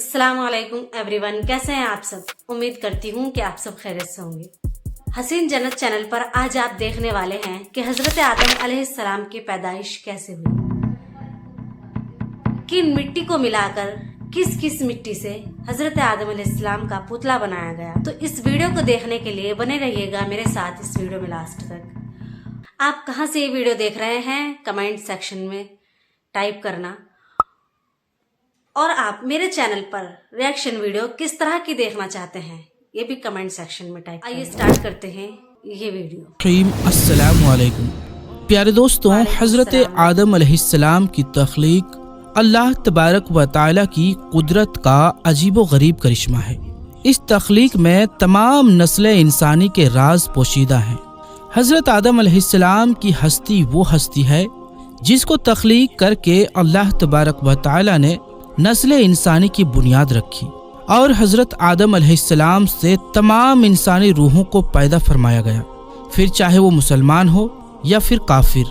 अस्सलाम वालेकुम एवरीवन, कैसे हैं आप सब। उम्मीद करती हूँ कि आप सब खैरियत से होंगे। हसीन जन्नत चैनल पर आज आप देखने वाले हैं कि हजरत आदम अलैहिस्सलाम की पैदाइश कैसे हुई, किन मिट्टी को मिलाकर किस किस मिट्टी से हजरत आदम अलैहिस्सलाम का पुतला बनाया गया। तो इस वीडियो को देखने के लिए बने रहिएगा मेरे साथ इस वीडियो में लास्ट तक। आप कहाँ से ये वीडियो देख रहे हैं कमेंट सेक्शन में टाइप करना, और आप मेरे चैनल पर रिएक्शन वीडियो किस तरह की देखना चाहते हैं ये भी कमेंट सेक्शन में टाइप। आइए स्टार्ट करते हैं ये वीडियो। अस्सलाम वालेकुम प्यारे दोस्तों, हजरत आदम अलैहिस्सलाम की तख्लीक अल्लाह तबारक व तआला की कुदरत का अजीबो गरीब करिश्मा है। इस तख्लीक में तमाम नस्ल इंसानी के राज पोशीदा हैं। हजरत आदम अलैहिस्सलाम की हस्ती वो हस्ती है जिसको तख्लीक करके अल्लाह तबारक व तआला ने नस्ल इंसानी की बुनियाद रखी और हजरत आदम अलैहिस्सलाम से तमाम इंसानी रूहों को पैदा फरमाया गया, फिर चाहे वो मुसलमान हो या फिर काफिर।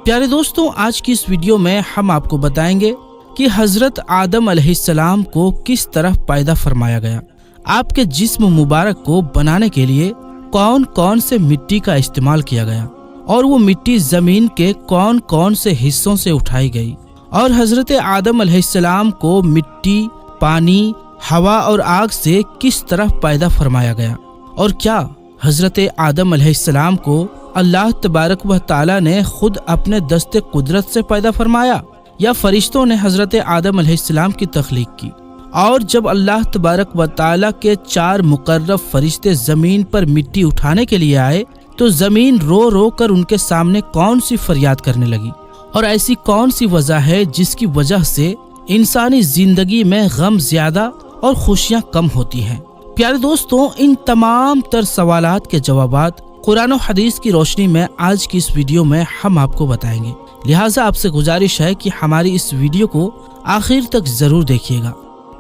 प्यारे दोस्तों, आज की इस वीडियो में हम आपको बताएंगे कि हजरत आदम अलैहिस्सलाम को किस तरह पैदा फरमाया गया, आपके जिस्म मुबारक को बनाने के लिए कौन कौन से मिट्टी का इस्तेमाल किया गया और वो मिट्टी जमीन के कौन कौन से हिस्सों से उठाई गई, और हजरत आदम अलैहिस्सलाम को मिट्टी, पानी, हवा और आग से किस तरह पैदा फरमाया गया, और क्या हजरत आदम अलैहिस्सलाम को अल्लाह तबारक व तआला ने खुद अपने दस्ते कुदरत से पैदा फरमाया या फरिश्तों ने हजरत आदम अलैहिस्सलाम की तख्लीक की। और जब अल्लाह तबारक व तआला के 4 मुकर्रब फरिश्ते जमीन पर मिट्टी उठाने के लिए आए तो जमीन रो रो कर उनके सामने कौन सी फरियाद करने लगी, और ऐसी कौन सी वजह है जिसकी वजह से इंसानी जिंदगी में गम ज्यादा और खुशियां कम होती हैं। प्यारे दोस्तों, इन तमाम तर सवालात के जवाबात कुरान और हदीस की रोशनी में आज की इस वीडियो में हम आपको बताएंगे। लिहाजा आपसे गुजारिश है कि हमारी इस वीडियो को आखिर तक जरूर देखिएगा।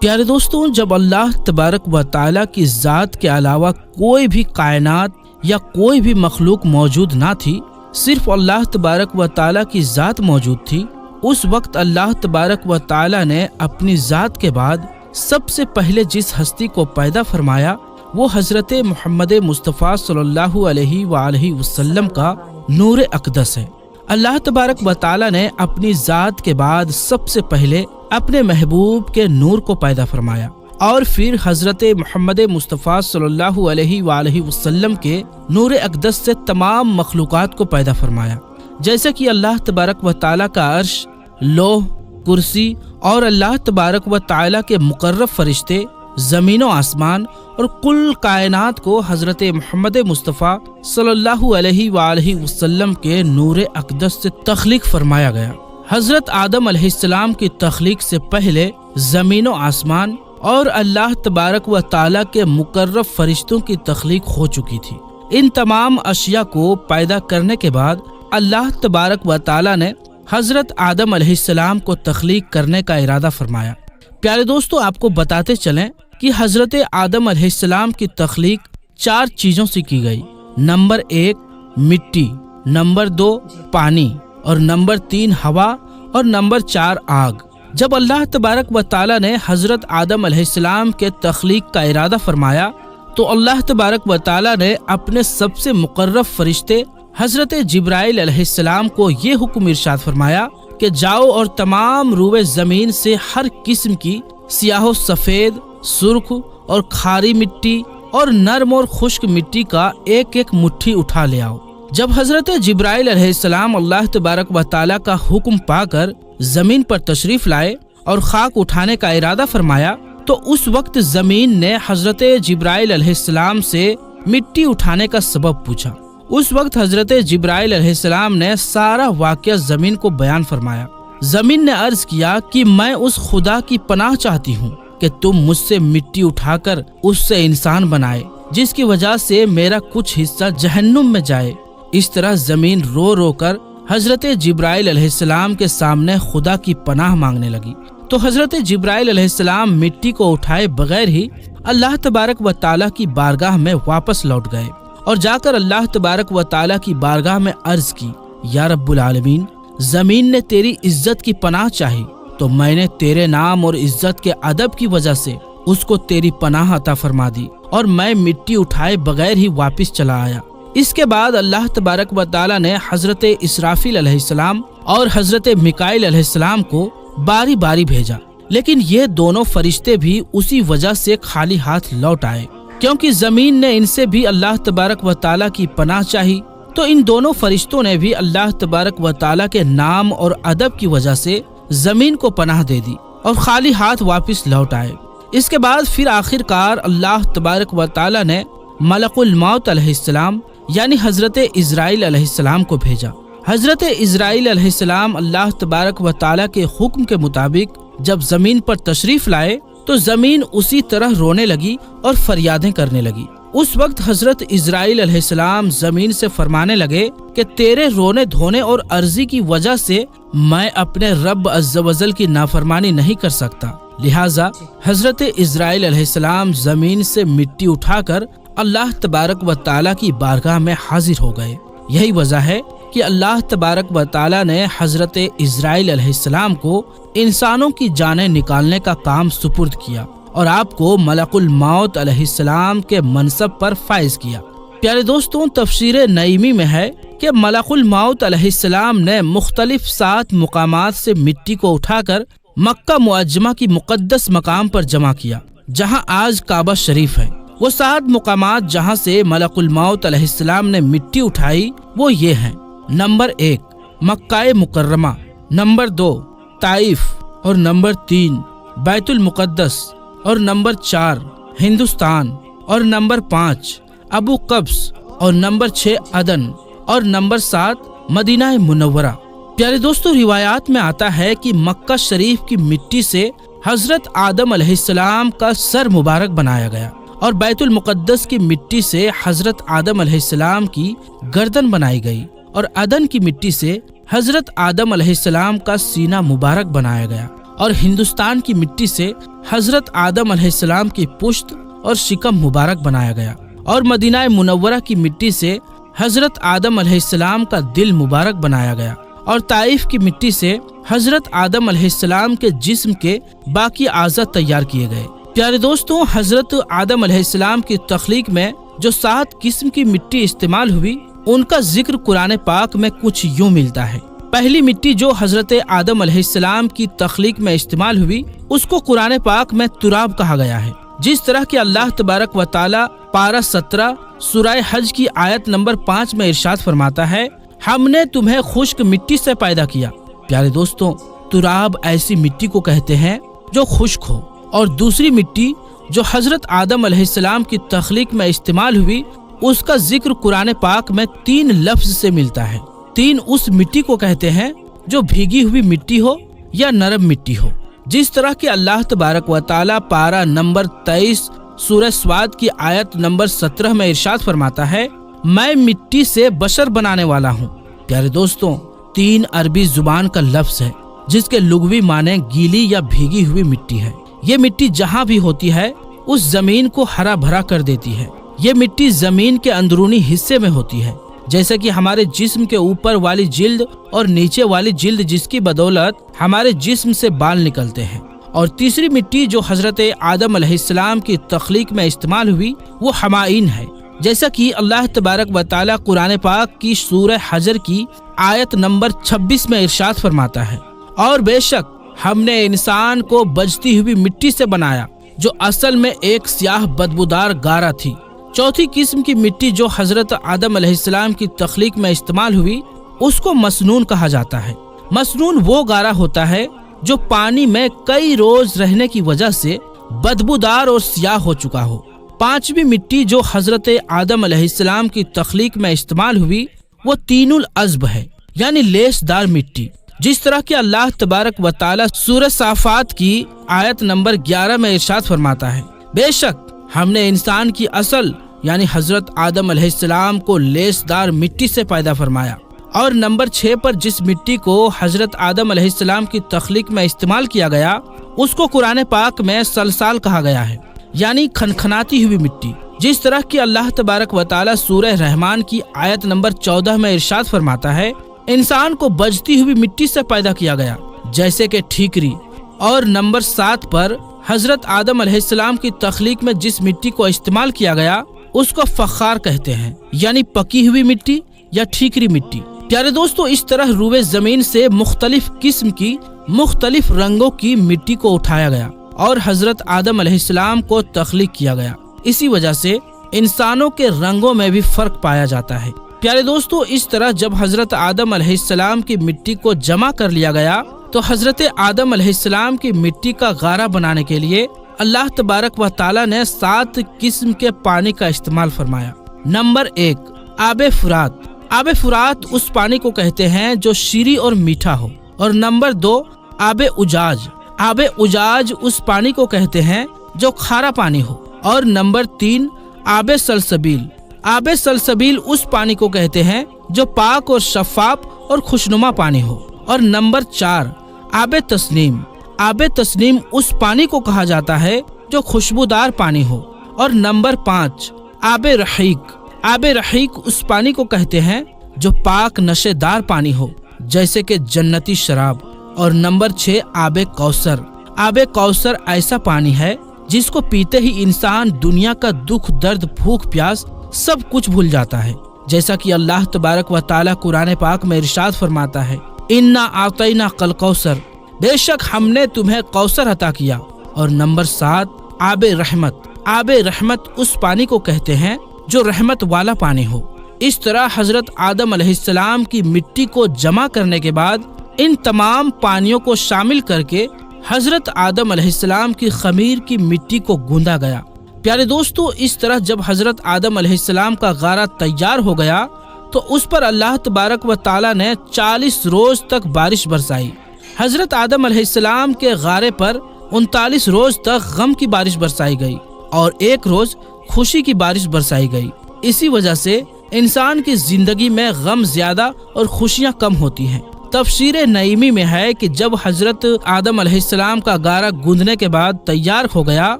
प्यारे दोस्तों, जब अल्लाह तबारक व तआला की जात के अलावा कोई भी कायनात या कोई भी मखलूक मौजूद ना थी, सिर्फ अल्लाह तबारक व तआला की जात मौजूद थी, उस वक्त अल्लाह तबारक व तआला ने अपनी जात के बाद सबसे पहले जिस हस्ती को पैदा फरमाया वो हजरत मोहम्मद मुस्तफ़ा सल्लल्लाहु अलैहि वसल्लम का नूर अक़दस है। अल्लाह तबारक व तआला ने अपनी जात के बाद सबसे पहले अपने महबूब के नूर को पैदा फरमाया और फिर हजरत मोहम्मद मुस्तफ़ा सल्लल्लाहु अलैहि वसल्लम के नूर अक़दस से तमाम मखलूक़ात को पैदा फरमाया, जैसे कि अल्लाह तबारक व तआला का अर्श, लोह, कुर्सी और अल्लाह तबारक व तआला के मुकर्रब फरिश्ते, ज़मीन व आसमान और कुल कायनात को हजरत मोहम्मद मुस्तफ़ा सल्लल्लाहु अलैहि वसल्लम के नूर अक़दस से तख्लीक फरमाया गया। हजरत आदम अलैहिस्सलाम की तख्लीक से पहले ज़मीन व आसमान और अल्लाह तबारक व तआला के मुकर्रब फरिश्तों की तख्लीक हो चुकी थी। इन तमाम अशिया को पैदा करने के बाद अल्लाह तबारक व तआला ने हजरत आदम अलैहिस्सलाम को तख्लीक करने का इरादा फरमाया। प्यारे दोस्तों, आपको बताते चलें कि हजरत आदम अलैहिस्सलाम की तख्लीक 4 चीजों से की गई। नंबर 1 मिट्टी, नंबर 2 पानी, और नंबर 3 हवा, और नंबर 4 आग। जब अल्लाह तबारक व तआला ने हजरत आदम अलैहिस्सलाम के तख्लीक का इरादा फरमाया तो अल्लाह तबारक व तआला ने अपने सबसे मुकर्रब फरिश्ते हजरत जिब्राइल अलैहिस्सलाम को ये हुक्म इरशाद फरमाया कि जाओ और तमाम रूए जमीन से हर किस्म की सियाह सफेद, सुर्ख और खारी मिट्टी और नर्म और खुश्क मिट्टी का एक एक मुट्ठी उठा ले आओ। जब हजरत जिब्राइल अलैहिस्सलाम अल्लाह तबारक व तआला का हुक्म पाकर जमीन पर तशरीफ लाए और खाक उठाने का इरादा फरमाया तो उस वक्त जमीन ने हजरत जिब्राइल अलैहिस्सलाम से मिट्टी उठाने का सबब पूछा। उस वक्त हजरत जिब्राइल अलैहिस्सलाम ने सारा वाक़या जमीन को बयान फरमाया। जमीन ने अर्ज किया कि मैं उस खुदा की पनाह चाहती हूँ कि तुम मुझसे मिट्टी उठाकर उससे इंसान बनाए जिसकी वजह से मेरा कुछ हिस्सा जहन्नुम में जाए। इस तरह जमीन रो रो कर हजरत जिब्राइल अलैहिस्सलाम के सामने खुदा की पनाह मांगने लगी। तो हजरत जिब्राइल अलैहिस्सलाम मिट्टी को उठाए बगैर ही अल्लाह तबारक व तआला की बारगाह में वापस लौट गए और जाकर अल्लाह तबारक व तआला की बारगाह में अर्ज की, या रब्बुल आलमीन, जमीन ने तेरी इज्जत की पनाह चाही तो मैंने तेरे नाम और इज्जत के अदब की वजह से उसको तेरी पनाह अता फरमा दी और मैं मिट्टी उठाए बगैर ही वापस चला आया। इसके बाद अल्लाह तबारक व तआला ने हजरत इसराफील अलैहिस्सलाम और हजरत मिकाईल अलैहिस्सलाम को बारी बारी भेजा, लेकिन ये दोनों फरिश्ते भी उसी वजह से खाली हाथ लौट आए, क्योंकि जमीन ने इनसे भी अल्लाह तबारक व तआला की पनाह चाही। तो इन दोनों फरिश्तों ने भी अल्लाह तबारक व तआला के नाम और अदब की वजह से जमीन को पनाह दे दी और खाली हाथ वापस लौट आए। इसके बाद फिर आखिरकार अल्लाह तबारक व तआला ने मलकुल मौत अलैहिस्सलाम यानी हजरत इजराइल अलैहिस्सलाम को भेजा। हजरत इजराइल अलैहिस्सलाम अल्लाह तबारक व तआला के हुक्म के मुताबिक जब जमीन पर तशरीफ लाए तो जमीन उसी तरह रोने लगी और फरियादें करने लगी। उस वक्त हजरत इजराइल अलैहिस्सलाम जमीन से फरमाने लगे कि तेरे रोने धोने और अर्जी की वजह से मैं अपने रब अज़्ज़ व जल की नाफरमानी नहीं कर सकता। लिहाजा हजरत इजराइल अलैहिस्सलाम जमीन से मिट्टी उठाकर अल्लाह तबारक व तआला की बारगाह में हाजिर हो गए। यही वजह है कि अल्लाह तबारक व तआला ने हजरत इजराइल अलैहिस्सलाम को इंसानों की जानें निकालने का काम सुपुर्द किया और आपको मलकुल मौत अलैहिस्सलाम के मनसब पर फाइज किया। प्यारे दोस्तों, तफसीर नईमी में है कि मलकुल मौत अलैहिस्सलाम ने मुख्तलिफ 7 मुकामात से मिट्टी को उठाकर मक्का मुअज्जमा की मुकद्दस मकाम पर जमा किया, जहां आज काबा शरीफ है। वो 7 मुकामात जहां से मलकुल मौत अलैहिस्सलाम ने मिट्टी उठाई वो ये हैं। नंबर 1 मक्का मुकर्रमा, नंबर 2 ताइफ और नंबर 3 बैतुल मुकद्दस और नंबर 4 हिंदुस्तान और नंबर 5 अबू कब्स और नंबर 6 अदन और नंबर 7 मदीना मुनव्वरा। प्यारे दोस्तों, रिवायात में आता है कि मक्का शरीफ की मिट्टी से हजरत आदम अलैहिस्सलाम का सर मुबारक बनाया गया और बैतुल मुकद्दस की मिट्टी से हजरत आदम अलैहिस्सलाम की गर्दन बनाई गई और अदन की मिट्टी से हजरत आदम अलैहिस्सलाम का सीना मुबारक बनाया गया और हिंदुस्तान की मिट्टी से हजरत आदम अलैहिस्सलाम की पुश्त और शिकम मुबारक बनाया गया और मदीना मुनव्वरा की मिट्टी से हजरत आदम अलैहिस्सलाम का दिल मुबारक बनाया गया और ताइफ की मिट्टी से हजरत आदम अलैहिस्सलाम के जिस्म के बाकी आज़ा तैयार किए गए। प्यारे दोस्तों, हजरत आदम अलैहिस्सलाम की तख्लीक में जो 7 किस्म की मिट्टी इस्तेमाल हुई उनका जिक्र कुरान पाक में कुछ यूं मिलता है। पहली मिट्टी जो हजरत आदम अलैहिस्सलाम की तख्लीक में इस्तेमाल हुई उसको कुरान पाक में तुराब कहा गया है। जिस तरह कि अल्लाह तबारक व तआला पारा 17 सूरह हज की आयत नंबर 5 में इरशाद फरमाता है, हमने तुम्हें खुश्क मिट्टी से पैदा किया। प्यारे दोस्तों, तुराब ऐसी मिट्टी को कहते हैं जो खुश्क हो और दूसरी मिट्टी जो हजरत आदम अलैहिस्सलाम की तख्लीक में इस्तेमाल हुई उसका जिक्र कुरान पाक में 3 लफ्ज से मिलता है। 3 उस मिट्टी को कहते हैं जो भीगी हुई मिट्टी हो या नरम मिट्टी हो। जिस तरह कि अल्लाह तबारक व तआला पारा नंबर 23 सूरह स्वाद की आयत नंबर 17 में इरशाद फरमाता है, मैं मिट्टी से बशर बनाने वाला हूँ। प्यारे दोस्तों, 3 अरबी जुबान का लफ्ज है जिसके लुगवी माने गीली या भीगी हुई मिट्टी है। ये मिट्टी जहाँ भी होती है उस जमीन को हरा भरा कर देती है। ये मिट्टी जमीन के अंदरूनी हिस्से में होती है, जैसे कि हमारे जिस्म के ऊपर वाली जिल्द और नीचे वाली जिल्द, जिसकी बदौलत हमारे जिस्म से बाल निकलते हैं। और तीसरी मिट्टी जो हजरत आदम अलैहिस्सलाम की तख्लीक में इस्तेमाल हुई वो हमाइन है, जैसा कि अल्लाह तबारक व तआला कुरान पाक की सूरह हजर की आयत नंबर 26 में इरशाद फरमाता है, और बेशक हमने इंसान को बजती हुई मिट्टी से बनाया जो असल में एक स्याह बदबूदार गारा थी। चौथी किस्म की मिट्टी जो हजरत आदम अलैहिस्सलाम की तख्लीक में इस्तेमाल हुई उसको मसनून कहा जाता है। मसनून वो गारा होता है जो पानी में कई रोज रहने की वजह से बदबूदार और स्याह हो चुका हो। पांचवी मिट्टी जो हजरत आदम अलैहिस्सलाम की तख्लीक में इस्तेमाल हुई वो तीनुल अज़्ब है, यानी लेसदार मिट्टी। जिस तरह कि अल्लाह तबारक व तआला सूरह साफात की आयत नंबर 11 में इरशाद फरमाता है, बेशक हमने इंसान की असल यानी हजरत आदम अलैहिस्सलाम को लेसदार मिट्टी से पैदा फरमाया। और नंबर 6 पर जिस मिट्टी को हजरत आदम अलैहिस्सलाम की तख्लीक में इस्तेमाल किया गया उसको कुरान पाक में सलसाल कहा गया है, यानी खनखनाती हुई मिट्टी। जिस तरह कि अल्लाह तबारक व तआला सूरह रहमान की आयत नंबर 14 में इरशाद फरमाता है, इंसान को बजती हुई मिट्टी से पैदा किया गया, जैसे कि ठीकरी اور نمبر 7 پر حضرت آدم علیہ السلام کی تخلیق میں جس مٹی کو استعمال کیا گیا اس کو فخار کہتے ہیں، یعنی پکی ہوئی مٹی یا ٹھیکری مٹی۔ پیارے دوستو، اس طرح روئے زمین سے مختلف قسم کی مختلف رنگوں کی مٹی کو اٹھایا گیا اور حضرت آدم علیہ السلام کو تخلیق کیا گیا۔ اسی وجہ سے انسانوں کے رنگوں میں بھی فرق پایا جاتا ہے۔ پیارے دوستو، اس طرح جب حضرت آدم علیہ السلام کی مٹی کو جمع کر لیا گیا تو حضرت آدم علیہ السلام کی مٹی کا غارہ بنانے کے لیے اللہ تبارک و تعالی نے 7 قسم کے پانی کا استعمال فرمایا۔ نمبر 1، آب فرات۔ آب فرات اس پانی کو کہتے ہیں جو شیریں اور میٹھا ہو۔ اور نمبر 2، آب اجاج۔ آب اجاج اس پانی کو کہتے ہیں جو کھارا پانی ہو۔ اور نمبر 3، آب سلسبیل۔ آب سلسبیل اس پانی کو کہتے ہیں جو پاک اور شفاف اور خوشنما پانی ہو۔ اور نمبر 4، آب تسنیم۔ آب تسنیم اس پانی کو کہا جاتا ہے جو خوشبودار پانی ہو۔ اور نمبر 5، آب رحیق۔ آب رحیق اس پانی کو کہتے ہیں جو پاک نشے دار پانی ہو، جیسے کہ جنتی شراب۔ اور نمبر 6، آب کوثر۔ آب کوثر ایسا پانی ہے جس کو پیتے ہی انسان دنیا کا دکھ، درد، بھوک، پیاس سب کچھ بھول جاتا ہے، جیسا کہ اللہ تبارک و تعالی قرآن پاک میں ارشاد فرماتا ہے، انا اعطیناک الکوثر، بے شک ہم نے تمہیں کوثر عطا کیا۔ اور نمبر 7، آب رحمت۔ آب رحمت اس پانی کو کہتے ہیں جو رحمت والا پانی ہو۔ اس طرح حضرت آدم علیہ السلام کی مٹی کو جمع کرنے کے بعد ان تمام پانیوں کو شامل کر کے حضرت آدم علیہ السلام کی خمیر کی مٹی کو گوندا گیا۔ پیارے دوستو، اس طرح جب حضرت آدم علیہ السلام کا غارہ تیار ہو گیا تو اس پر اللہ تبارک و تعالی نے 40 روز تک بارش برسائی۔ حضرت آدم علیہ السلام کے غارے پر 39 روز تک غم کی بارش برسائی گئی اور 1 روز خوشی کی بارش برسائی گئی۔ اسی وجہ سے انسان کی زندگی میں غم زیادہ اور خوشیاں کم ہوتی ہیں۔ تفسیر نعیمی میں ہے کہ جب حضرت آدم علیہ السلام کا غارہ گوندنے کے بعد تیار ہو گیا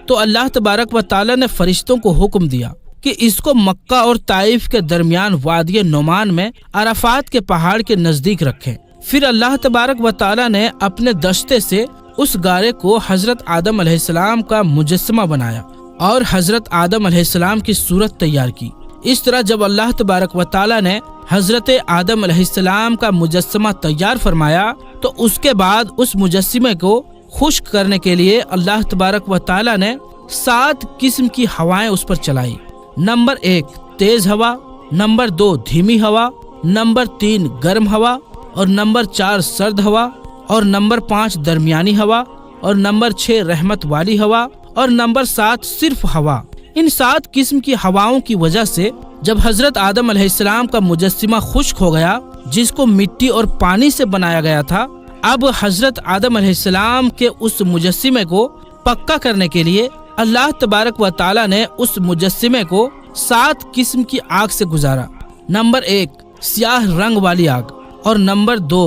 تو اللہ تبارک و تعالی نے فرشتوں کو حکم دیا کہ اس کو مکہ اور طائف کے درمیان وادی نعمان میں عرفات کے پہاڑ کے نزدیک رکھیں۔ پھر اللہ تبارک و تعالی نے اپنے دستے سے اس غارے کو حضرت آدم علیہ السلام کا مجسمہ بنایا اور حضرت آدم علیہ السلام کی صورت تیار کی۔ اس طرح جب اللہ تبارک و تعالی نے حضرت آدم علیہ السلام کا مجسمہ تیار فرمایا تو اس کے بعد اس مجسمے کو خشک کرنے کے لیے اللہ تبارک و تعالی نے 7 قسم کی ہوائیں اس پر چلائی۔ نمبر 1، تیز ہوا، نمبر 2، دھیمی ہوا، نمبر 3، گرم ہوا، اور نمبر 4، سرد ہوا، اور نمبر 5، درمیانی ہوا، اور نمبر 6، رحمت والی ہوا، اور نمبر 7، صرف ہوا۔ ان 7 قسم کی ہواؤں کی وجہ سے جب حضرت آدم علیہ السلام کا مجسمہ خشک ہو گیا، جس کو مٹی اور پانی سے بنایا گیا تھا، اب حضرت آدم علیہ السلام کے اس مجسمے کو پکا کرنے کے لیے اللہ تبارک و تعالی نے اس مجسمے کو 7 قسم کی آگ سے گزارا۔ نمبر 1، سیاہ رنگ والی آگ، اور نمبر 2،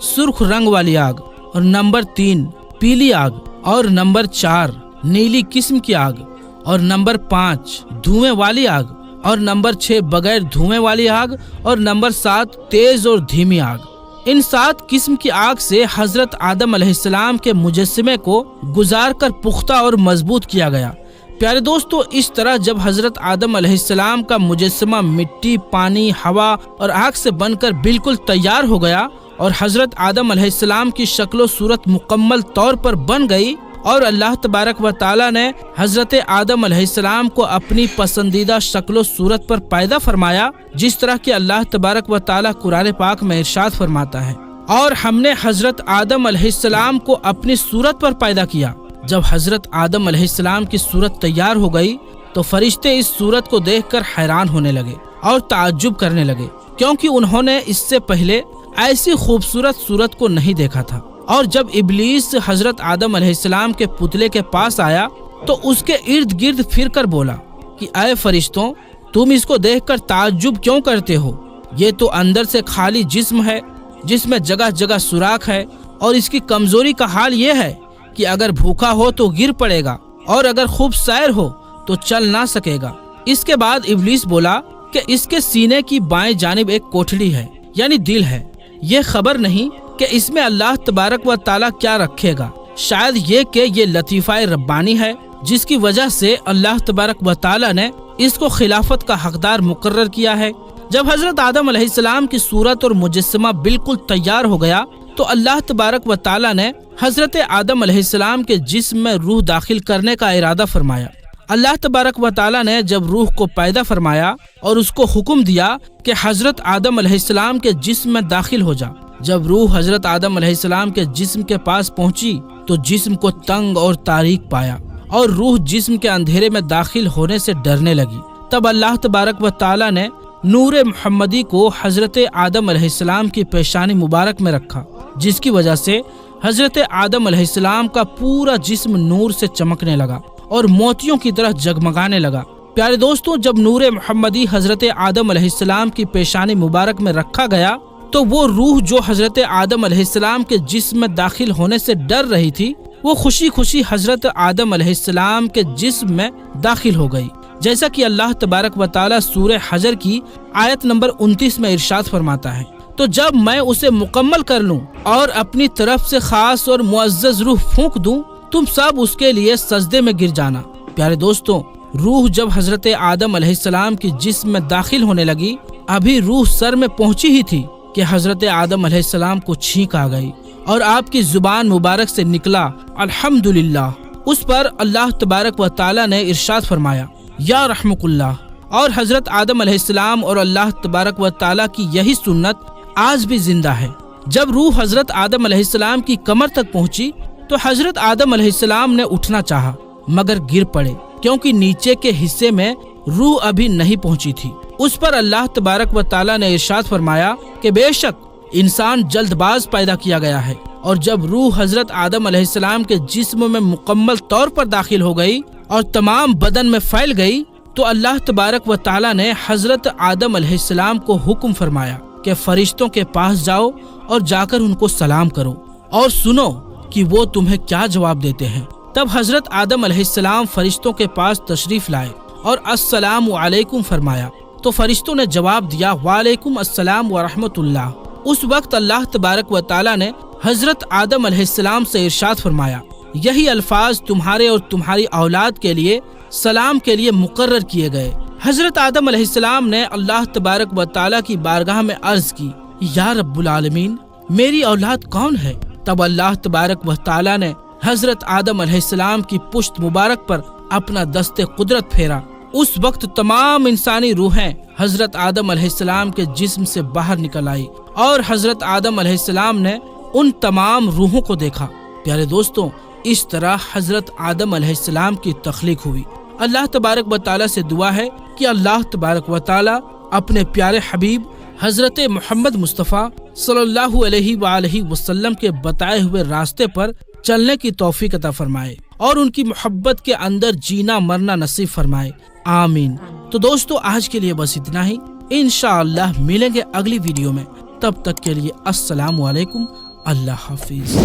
سرخ رنگ والی آگ، اور نمبر 3، پیلی آگ، اور نمبر 4، نیلی قسم کی آگ، اور نمبر 5، دھوئیں والی آگ، اور نمبر 6، بغیر دھوئیں والی آگ، اور نمبر 7، تیز اور دھیمی آگ۔ ان 7 قسم کی آگ سے حضرت آدم علیہ السلام کے مجسمے کو گزار کر پختہ اور مضبوط کیا گیا۔ پیارے دوستو، اس طرح جب حضرت آدم علیہ السلام کا مجسمہ مٹی، پانی، ہوا اور آگ سے بن کر بالکل تیار ہو گیا اور حضرت آدم علیہ السلام کی شکل و صورت مکمل طور پر بن گئی اور اللہ تبارک و تعالی نے حضرت آدم علیہ السلام کو اپنی پسندیدہ شکل و صورت پر پیدا فرمایا، جس طرح کہ اللہ تبارک و تعالی قرآن پاک میں ارشاد فرماتا ہے، اور ہم نے حضرت آدم علیہ السلام کو اپنی صورت پر پیدا کیا۔ جب حضرت آدم علیہ السلام کی صورت تیار ہو گئی تو فرشتے اس صورت کو دیکھ کر حیران ہونے لگے اور تعجب کرنے لگے، کیونکہ انہوں نے اس سے پہلے ایسی خوبصورت صورت کو نہیں دیکھا تھا۔ اور جب ابلیس حضرت آدم علیہ السلام کے پتلے کے پاس آیا تو اس کے ارد گرد پھر کر بولا کہ اے فرشتوں، تم اس کو دیکھ کر تعجب کیوں کرتے ہو؟ یہ تو اندر سے خالی جسم ہے جس میں جگہ جگہ سوراخ ہے، اور اس کی کمزوری کا حال یہ ہے کہ اگر بھوکا ہو تو گر پڑے گا اور اگر خوب سیر ہو تو چل نہ سکے گا۔ اس کے بعد ابلیس بولا کہ اس کے سینے کی بائیں جانب ایک کوٹھڑی ہے، یعنی دل ہے، یہ خبر نہیں کہ اس میں اللہ تبارک و تعالیٰ کیا رکھے گا۔ शायद ये कि ये लतीफ़ा रब्बानी है जिसकी वजह से अल्लाह तबारक व तआला ने इसको खिलाफत का हकदार मुकर्रर किया है। जब हजरत आदम अलैहिस्सलाम की सूरत और मुजस्समा बिल्कुल तैयार हो गया तो अल्लाह तबारक व तआला ने हजरत आदम अलैहिस्सलाम के जिस्म में रूह दाखिल करने का इरादा फरमाया। अल्लाह तबारक व तआला ने जब रूह को पैदा फरमाया और उसको हुक्म दिया कि हजरत आदम अलैहिस्सलाम के जिस्म में दाखिल हो जा। जब रूह हजरत आदम अलैहिस्सलाम के जिस्म के पास पहुंची तो जिस्म को तंग और तारीक पाया और रूह जिस्म के अंधेरे में दाखिल होने से डरने लगी। तब अल्लाह तबारक व तआला ने नूर मुहम्मदी को हजरत आदम अलैहिस्सलाम की पेशानी मुबारक में रखा, जिसकी वजह से हजरत आदम अलैहिस्सलाम का पूरा जिस्म नूर से चमकने लगा और मोतियों की तरह जगमगाने लगा। प्यारे दोस्तों, जब नूर मुहम्मदी हजरत आदम अलैहिस्सलाम की पेशानी मुबारक में रखा गया तो वो रूह जो हजरत आदम अलैहिस्सलाम के जिस्म में दाखिल होने से डर रही थी, वो खुशी खुशी हजरत आदम अलैहिस्सलाम के जिस्म में दाखिल हो गई। जैसा कि अल्लाह तबारक व तआला सूरह हजर की आयत नंबर 29 में इरशाद फरमाता है, तो जब मैं उसे मुकम्मल कर लूं और अपनी तरफ से खास और मुअज्जज रूह फूंक दूं, तुम सब उसके लिए सजदे में गिर जाना। प्यारे दोस्तों, रूह जब हजरत आदम अलैहिस्सलाम की जिस्म में दाखिल होने लगी, अभी रूह सर में पहुंची ही थी कि हजरत आदम अलैहिस्सलाम को छींक आ गई और आपकी जुबान मुबारक से निकला अल्हम्दुलिल्लाह। उस पर अल्लाह तबारक व तआला ने इरशाद फरमाया, या रहमुकुल्लाह। और हजरत आदम अलैहिस्सलाम और अल्लाह तबारक व तआला की यही सुन्नत आज भी जिंदा है। जब रूह हजरत आदम अलैहिस्सलाम की कमर तक पहुंची तो हजरत आदम अलैहिस्सलाम ने उठना चाहा मगर गिर पड़े, क्योंकि नीचे के हिस्से में रूह अभी नहीं पहुंची थी। उस पर अल्लाह तबारक व तआला ने इरशाद फरमाया कि बेशक इंसान जल्दबाज पैदा किया गया है। और जब रूह हजरत आदम अलैहिस्सलाम के जिस्म में मुकम्मल तौर पर दाखिल हो गई और तमाम बदन में फैल गई तो अल्लाह तबारक व तआला ने हजरत आदम अलैहिस्सलाम को हुक्म फरमाया कि फरिश्तों के पास जाओ और जाकर उनको सलाम करो और सुनो कि वो तुम्हें क्या जवाब देते हैं। तब हजरत आदम अलैहिस्सलाम फरिश्तों के पास तशरीफ लाए और अस्सलामु अलैकुम फरमाया तो फरिश्तों ने जवाब दिया, वालेकुम अस्सलाम व रहमतुल्लाह। उस वक्त अल्लाह तबारक व तआला ने हजरत आदम अलैहिस्सलाम से इरशाद फरमाया, यही अल्फाज तुम्हारे और तुम्हारी औलाद के लिए सलाम के लिए मुकर्रर किए गए। हजरत आदम अलैहिस्सलाम ने अल्लाह तबारक व तआला की बारगाह में अर्ज की, या रब्बुल आलमीन, मेरी औलाद कौन है? तब अल्लाह तबारक व तआला ने हजरत आदम अलैहिस्सलाम की पुश्त मुबारक पर अपना दस्ते कुदरत फेरा। उस वक्त तमाम इंसानी रूहें हजरत आदम अलैहिस्सलाम के जिस्म से बाहर निकल आई और हजरत आदम अलैहिस्सलाम ने उन तमाम रूहों को देखा। प्यारे दोस्तों, इस तरह हजरत आदम अलैहिस्सलाम की तख्लीक हुई। अल्लाह तबारक व तआला से दुआ है कि अल्लाह तबारक व तआला अपने प्यारे हबीब हजरत मोहम्मद मुस्तफ़ा सल्लल्लाहु अलैहि वसल्लम के बताए हुए रास्ते पर चलने की तौफीक अता फरमाए और उनकी मोहब्बत के अंदर जीना मरना नसीब फरमाए, आमीन। तो दोस्तों, आज के लिए बस इतना ही। इंशाअल्लाह मिलेंगे अगली वीडियो में। तब तक के लिए अस्सलामु अलैकुम, अल्लाह हाफिज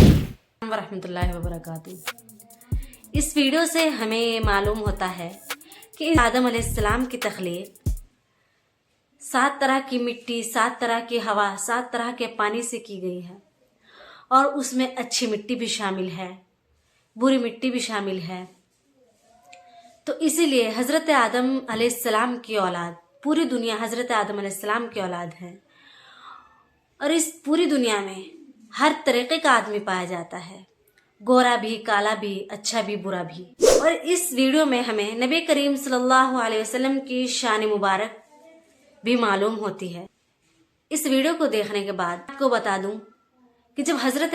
वरहमतुल्लाहि वबरकातुहू। इस वीडियो से हमें मालूम होता है कि आदम अलैहिस्सलाम की तख्लीक 7 तरह की मिट्टी, 7 तरह की हवा, 7 तरह के पानी से की गई है और उसमें अच्छी मिट्टी भी शामिल है, बुरी मिट्टी भी शामिल है। तो इसीलिए हजरत आदम अलैहिस्सलाम की औलाद, पूरी दुनिया हजरत आदम अलैहिस्सलाम की औलाद है और इस पूरी दुनिया में हर तरीके का आदमी पाया जाता है, गोरा भी, काला भी, अच्छा भी, बुरा भी। और इस वीडियो में हमें नबी करीम सल्लल्लाहु अलैहि वसल्लम की शान मुबारक भी मालूम होती है। इस वीडियो को देखने के बाद आपको बता दूं कि जब हजरत